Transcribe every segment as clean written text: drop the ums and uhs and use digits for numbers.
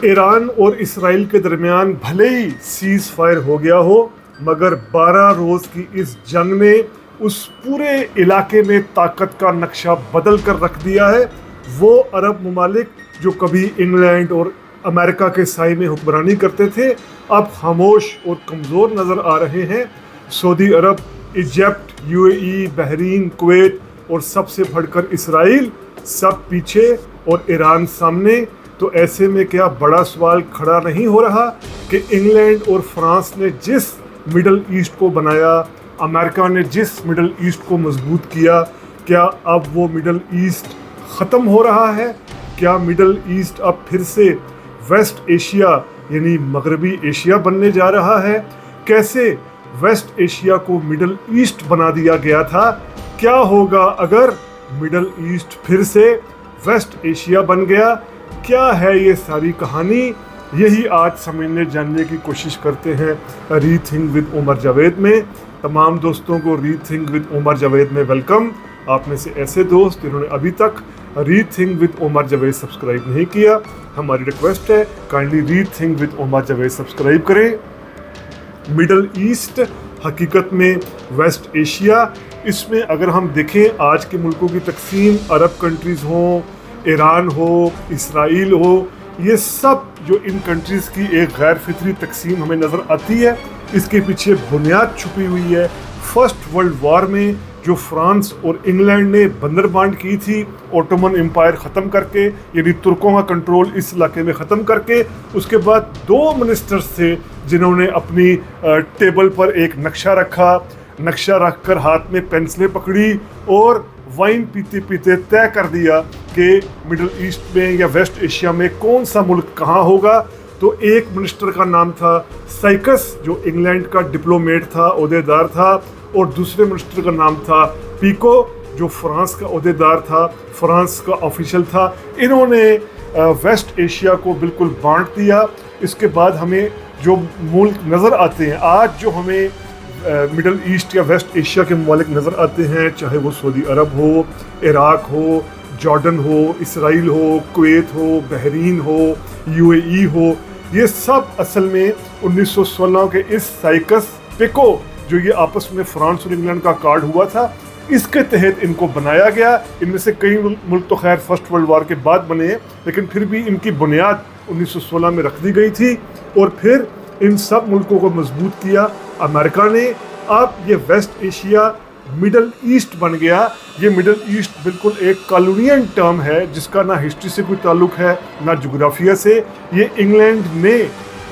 Iran और Israel के दरमियान भले ही सीज़ फायर हो गया हो, मगर 12 रोज़ की इस जंग ने उस पूरे इलाके में ताकत का नक्शा बदल कर रख दिया है। वो अरब ममालिक जो कभी इंग्लैंड और अमेरिका के साए में हुक्मरानी करते थे, अब खामोश और कमज़ोर नज़र आ रहे हैं। सऊदी अरब, इजिप्ट, यूएई, बहरीन, कुवैत और सबसे बढ़कर इसराइल सब पीछे और ईरान सामने। तो ऐसे में क्या बड़ा सवाल खड़ा नहीं हो रहा कि इंग्लैंड और फ्रांस ने जिस मिडल ईस्ट को बनाया, अमेरिका ने जिस मिडल ईस्ट को मजबूत किया, क्या अब वो मिडल ईस्ट ख़त्म हो रहा है? क्या मिडल ईस्ट अब फिर से वेस्ट एशिया यानी मगरबी एशिया बनने जा रहा है? कैसे वेस्ट एशिया को मिडल ईस्ट बना दिया गया था? क्या होगा अगर मिडल ईस्ट फिर से वेस्ट एशिया बन गया? क्या है ये सारी कहानी? यही आज समझने जानने की कोशिश करते हैं रीथिंक विद उमर जावेद में। तमाम दोस्तों को रीथिंक विद उमर जावेद में वेलकम। आप में से ऐसे दोस्त जिन्होंने अभी तक rethink with Umar Javed subscribe नहीं किया, हमारी रिक्वेस्ट है kindly rethink with Umar Javed subscribe करें। मिडल ईस्ट हकीकत में वेस्ट एशिया, इसमें अगर हम देखें आज के मुल्कों की तकसीम, अरब कंट्रीज़ हों, ईरान हो, इसराइल हो, ये सब जो इन कंट्रीज़ की एक गैर फितरी तकसीम हमें नज़र आती है, इसके पीछे बुनियाद छुपी हुई है। फर्स्ट वर्ल्ड वॉर में जो फ्रांस और इंग्लैंड ने बंदरबांट की थी ओटोमन एम्पायर ख़त्म करके, यानी तुर्कों का कंट्रोल इस इलाके में ख़त्म करके, उसके बाद 2 मिनिस्टर्स थे जिन्होंने अपनी टेबल पर एक नक्शा रखकर हाथ में पेंसिलें पकड़ी और वाइन पीते पीते तय कर दिया कि मिडल ईस्ट में या वेस्ट एशिया में कौन सा मुल्क कहाँ होगा। तो एक मिनिस्टर का नाम था साइकस, जो इंग्लैंड का डिप्लोमेट था, ओहदेदार था, और दूसरे मिनिस्टर का नाम था पिको, जो फ्रांस का ओहदेदार था, फ्रांस का ऑफिशियल था। इन्होंने वेस्ट एशिया को बिल्कुल बांट दिया। इसके बाद हमें जो मुल्क नज़र आते हैं आज, जो हमें मिडल ईस्ट या वेस्ट एशिया के ममालिक नज़र आते हैं, चाहे वो सऊदी अरब हो, इराक हो, जॉर्डन हो, इसराइल हो, कुवैत हो, बहरीन हो, यूएई हो, ये सब असल में 1916 के इस साइकस पिको, जो ये आपस में फ्रांस और इंग्लैंड का कार्ड हुआ था, इसके तहत इनको बनाया गया। इनमें से कई मुल्क तो खैर फर्स्ट वर्ल्ड वॉर के बाद बने हैं, लेकिन फिर भी इनकी बुनियाद 1916 में रख दी गई थी और फिर इन सब मुल्कों को मजबूत किया अमेरिका ने। अब ये वेस्ट एशिया मिडल ईस्ट बन गया। ये मिडल ईस्ट बिल्कुल एक कॉलोनियल टर्म है जिसका ना हिस्ट्री से कोई ताल्लुक है ना जोग्राफिया से। ये इंग्लैंड ने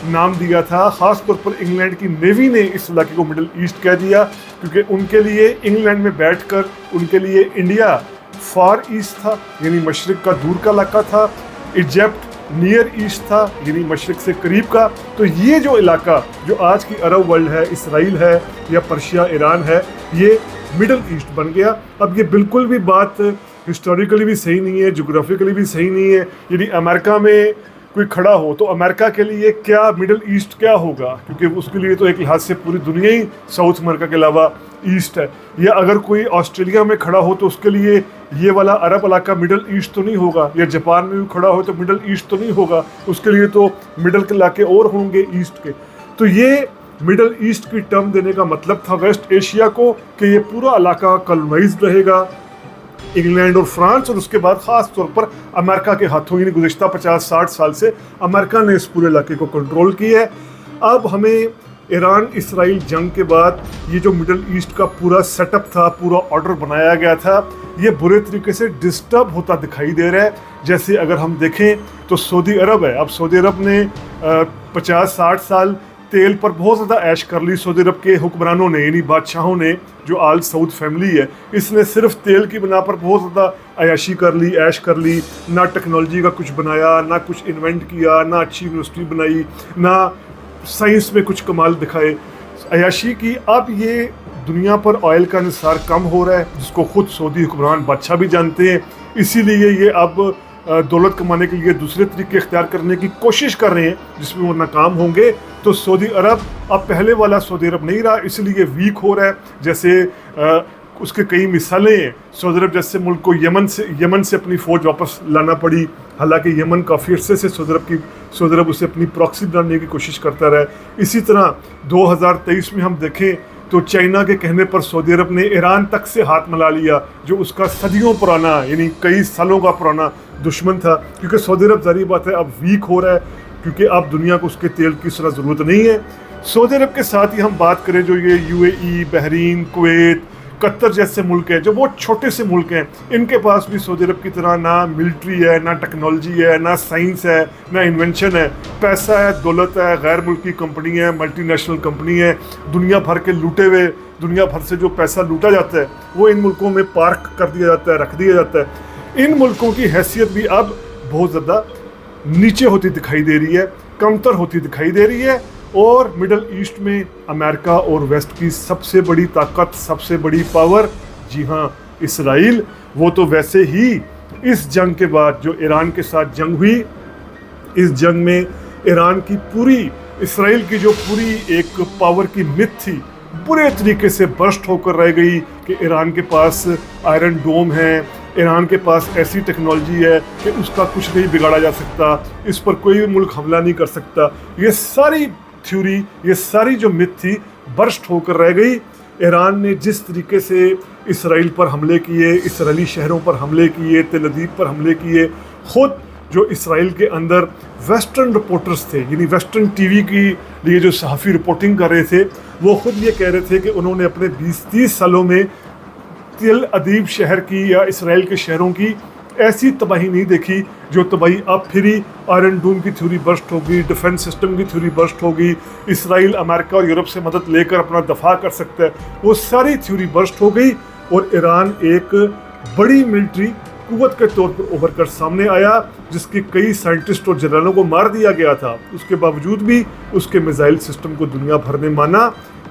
नाम दिया था, ख़ास तौर पर इंग्लैंड की नेवी ने इस इलाके को मिडल ईस्ट कह दिया, क्योंकि उनके लिए इंग्लैंड में बैठकर उनके लिए इंडिया फार ईस्ट था, यानी मशरक़ का दूर का इलाका था। इजिप्ट नियर ईस्ट था, यानी मशरक़ से करीब का। तो ये जो इलाका जो आज की अरब वर्ल्ड है, इसराइल है या पर्शिया, ईरान है, ये मिडल ईस्ट बन गया। अब ये बिल्कुल भी बात हिस्टोरिकली भी सही नहीं है, जोग्राफिकली भी सही नहीं है। यदि अमेरिका में कोई खड़ा हो तो अमेरिका के लिए क्या मिडल ईस्ट क्या होगा, क्योंकि उसके लिए तो एक लिहाज से पूरी दुनिया ही साउथ अमेरिका के अलावा ईस्ट है। या अगर कोई ऑस्ट्रेलिया में खड़ा हो तो उसके लिए ये वाला अरब इलाका मिडल ईस्ट तो नहीं होगा, या जापान में भी खड़ा हो तो मिडल ईस्ट तो नहीं होगा, उसके लिए तो मिडल के इलाके और होंगे ईस्ट के। तो ये मिडल ईस्ट की टर्म देने का मतलब था वेस्ट एशिया को कि ये पूरा इलाका कॉलोनाइज्ड रहेगा इंग्लैंड और फ्रांस, और उसके बाद ख़ास तौर पर अमेरिका के हाथों, यानी गुज़िश्ता 50-60 साल से अमेरिका ने इस पूरे इलाके को कंट्रोल किया है। अब हमें ईरान इसराइल जंग के बाद ये जो मिडल ईस्ट का पूरा सेटअप था, पूरा ऑर्डर बनाया गया था, ये बुरे तरीके से डिस्टर्ब होता दिखाई दे रहा है। जैसे अगर हम देखें तो सऊदी अरब है, अब सऊदी अरब ने 50-60 साल तेल पर बहुत ज़्यादा ऐश कर ली। सऊदी अरब के हुक्मरानों ने, यानी बादशाहों ने, जो आल सऊद फैमिली है, इसने सिर्फ तेल की बिना पर बहुत ज़्यादा अयाशी कर ली, ऐश कर ली। ना टेक्नोलॉजी का कुछ बनाया, ना कुछ इन्वेंट किया, ना अच्छी यूनिवर्सिटी बनाई, ना साइंस में कुछ कमाल दिखाए, अयाशी की। अब ये दुनिया पर ऑयल का निसार कम हो रहा है, जिसको खुद सऊदी हुक्मरान बादशाह भी जानते हैं। इसीलिए ये अब दौलत कमाने के लिए दूसरे तरीके इख्तियार करने की कोशिश कर रहे हैं, जिसमें वो नाकाम होंगे। तो सऊदी अरब अब पहले वाला सऊदी अरब नहीं रहा, इसलिए वीक हो रहा है। जैसे उसके कई मिसालें हैं। सऊदी अरब जैसे मुल्क को यमन से अपनी फ़ौज वापस लाना पड़ी, हालांकि यमन काफ़ी अरसे से सऊदी अरब उसे अपनी प्रॉक्सी बनाने की कोशिश करता रहा। इसी तरह 2023 में हम देखें तो चाइना के कहने पर सऊदी अरब ने ईरान तक से हाथ मिला लिया, जो उसका सदियों पुराना यानी कई सालों का पुराना दुश्मन था, क्योंकि सऊदी अरब ज़ाहिर बात है अब वीक हो रहा है, क्योंकि अब दुनिया को उसके तेल की इस तरह ज़रूरत नहीं है। सऊदी अरब के साथ ही हम बात करें जो ये UAE, बहरीन, कुवैत, कतर जैसे मुल्क हैं, जो बहुत छोटे से मुल्क हैं, इनके पास भी सऊदी अरब की तरह ना मिलिट्री है, ना टेक्नोलॉजी है, ना साइंस है, ना इन्वेंशन है। पैसा है, दौलत है, गैर मुल्की कंपनी है, मल्टीनेशनल कंपनी है, दुनिया भर के लूटे हुए, दुनिया भर से जो पैसा लूटा जाता है वो इन मुल्कों में पार्क कर दिया जाता है, रख दिया जाता है। इन मुल्कों की हैसियत भी अब बहुत ज़्यादा नीचे होती दिखाई दे रही है, कमतर होती दिखाई दे रही है। और मिडल ईस्ट में अमेरिका और वेस्ट की सबसे बड़ी ताकत, सबसे बड़ी पावर, जी हाँ, इसराइल, वो तो वैसे ही इस जंग के बाद जो ईरान के साथ जंग हुई, इस जंग में ईरान की पूरी, इसराइल की जो पूरी एक पावर की मिथ थी, बुरे तरीके से बर्स्ट होकर रह गई कि ईरान के पास आयरन डोम है, ईरान के पास ऐसी टेक्नोलॉजी है कि उसका कुछ नहीं बिगाड़ा जा सकता, इस पर कोई भी मुल्क हमला नहीं कर सकता। ये सारी थ्योरी, ये सारी जो मिथ थी, बर्स्ट होकर रह गई। ईरान ने जिस तरीके से इसराइल पर हमले किए, इसराइली शहरों पर हमले किए, तेल अवीव पर हमले किए, ख़ुद जो इसराइल के अंदर वेस्टर्न रिपोर्टर्स थे, यानी वेस्टर्न टीवी की लिए जो सहाफ़ी रिपोर्टिंग कर रहे थे, वो ख़ुद ये कह रहे थे कि उन्होंने अपने 20-30 सालों में तेल अवीव शहर की या इसराइल के शहरों की ऐसी तबाही नहीं देखी जो तबाही अब फिरी। आयरन डोम की थ्योरी बर्स्ट होगी, डिफेंस सिस्टम की थ्योरी बर्स्ट होगी, इसराइल अमेरिका और यूरोप से मदद लेकर अपना दफा कर सकता है, वो सारी थ्योरी बर्स्ट हो गई और ईरान एक बड़ी मिलिट्री कुव्वत के तौर पर उभर कर सामने आया, जिसके कई साइंटिस्ट और जनरलों को मार दिया गया था। उसके बावजूद भी उसके मिसाइल सिस्टम को दुनिया भर ने माना।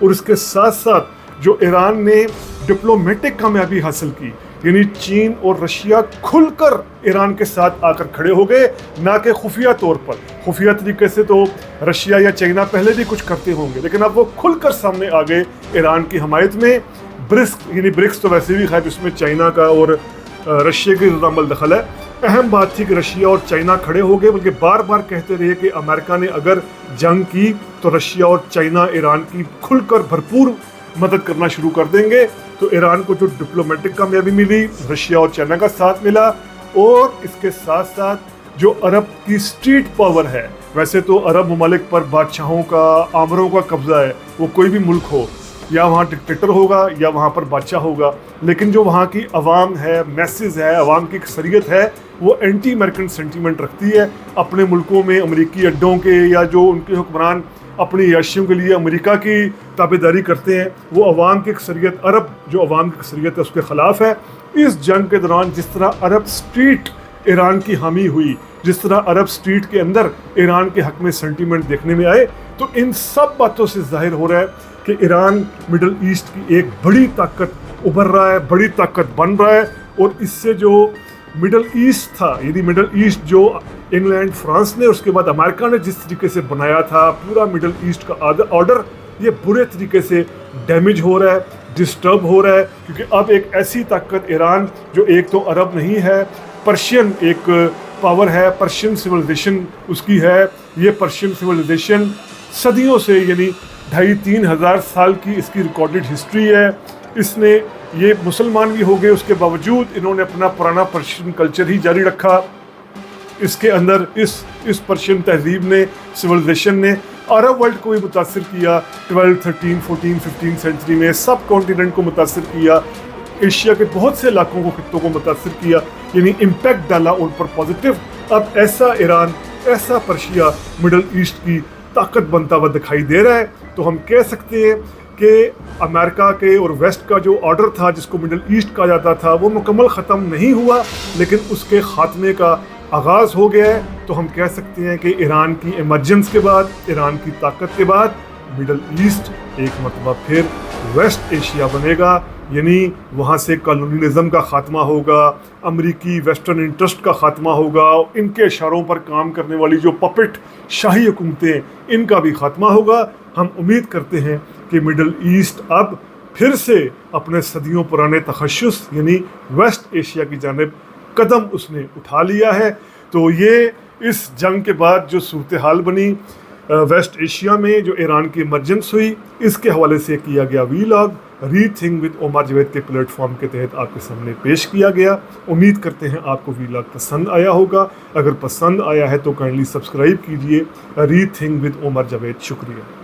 और इसके साथ साथ जो ईरान ने डिप्लोमेटिक कामयाबी हासिल की, यानी चीन और रशिया खुलकर ईरान के साथ आकर खड़े हो गए, ना कि खुफिया तौर पर। खुफिया तरीके से तो रशिया या चाइना पहले भी कुछ करते होंगे, लेकिन अब वो खुलकर सामने आ गए ईरान की हमायत में। ब्रिक्स तो वैसे भी खैर इसमें चाइना का और रशिया की रद्द दखल है। अहम बात थी कि रशिया और चाइना खड़े हो गए, बल्कि बार बार कहते रहे कि अमेरिका ने अगर जंग की तो रशिया और चाइना ईरान की खुलकर भरपूर मदद करना शुरू कर देंगे। तो ईरान को जो डिप्लोमेटिक कामयाबी मिली, रशिया और चाइना का साथ मिला, और इसके साथ साथ जो अरब की स्ट्रीट पावर है, वैसे तो अरब ममालिक पर बादशाहों का, आमरों का कब्जा है, वो कोई भी मुल्क हो, या वहाँ डिक्टेटर होगा या वहाँ पर बादशाह होगा, लेकिन जो वहाँ की अवाम है, मैसेज है, अवाम की अक्सरियत है, वो एंटी अमेरिकन सेंटीमेंट रखती है। अपने मुल्कों में अमरीकी अड्डों के या जो उनके हुक्मरान अपनी याशियों के लिए अमेरिका की ताबेदारी करते हैं, वो अवाम की अक्सरियत, अरब जो अवाम की अक्सरियत है, उसके ख़िलाफ़ है। इस जंग के दौरान जिस तरह अरब स्ट्रीट ईरान की हामी हुई, जिस तरह अरब स्ट्रीट के अंदर ईरान के हक़ में सेंटीमेंट देखने में आए, तो इन सब बातों से जाहिर हो रहा है कि ईरान मिडल ईस्ट की एक बड़ी ताकत उभर रहा है, बड़ी ताकत बन रहा है। और इससे जो मिडल ईस्ट था, यदि मिडल ईस्ट जो इंग्लैंड, फ्रांस ने, उसके बाद अमेरिका ने जिस तरीके से बनाया था पूरा मिडल ईस्ट का ऑर्डर, ये बुरे तरीके से डैमेज हो रहा है, डिस्टर्ब हो रहा है, क्योंकि अब एक ऐसी ताकत ईरान जो एक तो अरब नहीं है, पर्शियन एक पावर है, पर्शियन सिविलाइजेशन उसकी है। ये पर्शियन सिविलाइजेशन सदियों से, यानी 2,500-3 हज़ार साल की इसकी रिकॉर्डेड हिस्ट्री है। इसने, ये मुसलमान भी हो गए, उसके बावजूद इन्होंने अपना पुराना पर्शियन कल्चर ही जारी रखा। इसके अंदर इस पर्शियन तहजीब ने, सिविलाइजेशन ने अरब वर्ल्ड को भी मुतासिर किया। 12, 13, 14, 15 सेंचुरी में सब कॉन्टिनेंट को मुतासिर किया, एशिया के बहुत से इलाकों को, खित्तों को मुतासिर किया, यानी इम्पैक्ट डाला उन पर पॉजिटिव। अब ऐसा ईरान, ऐसा पर्शिया मिडल ईस्ट की ताकत बनता हुआ दिखाई दे रहा है। तो हम कह सकते हैं कि अमेरिका के और वेस्ट का जो ऑर्डर था, जिसको मिडल ईस्ट कहा जाता था, वो मुकम्मल ख़त्म नहीं हुआ, लेकिन उसके ख़ात्मे का आगाज़ हो गया है। तो हम कह सकते हैं कि ईरान की इमरजेंस के बाद, ईरान की ताकत के बाद, मिडल ईस्ट एक मरतबा फिर वेस्ट एशिया बनेगा, यानी वहाँ से कॉलोनियलिज्म का ख़ात्मा होगा, अमरीकी वेस्टर्न इंटरेस्ट का ख़ात्मा होगा, इनके इशारों पर काम करने वाली जो पपेट शाही हुकूमतें, इनका भी ख़ात्मा होगा। हम उम्मीद करते हैं कि मिडल ईस्ट अब फिर से अपने सदियों पुराने तखस्सुस यानी वेस्ट एशिया की जानिब कदम उसने उठा लिया है। तो ये इस जंग के बाद जो सूरत हाल बनी वेस्ट एशिया में, जो ईरान की इमरजेंस हुई, इसके हवाले से किया गया vlog rethink with Omar Javed के प्लेटफॉर्म के तहत आपके सामने पेश किया गया। उम्मीद करते हैं आपको वीलॉग पसंद आया होगा। अगर पसंद आया है तो काइंडली सब्सक्राइब कीजिए रीथिंक विद ओमर जावेद। शुक्रिया।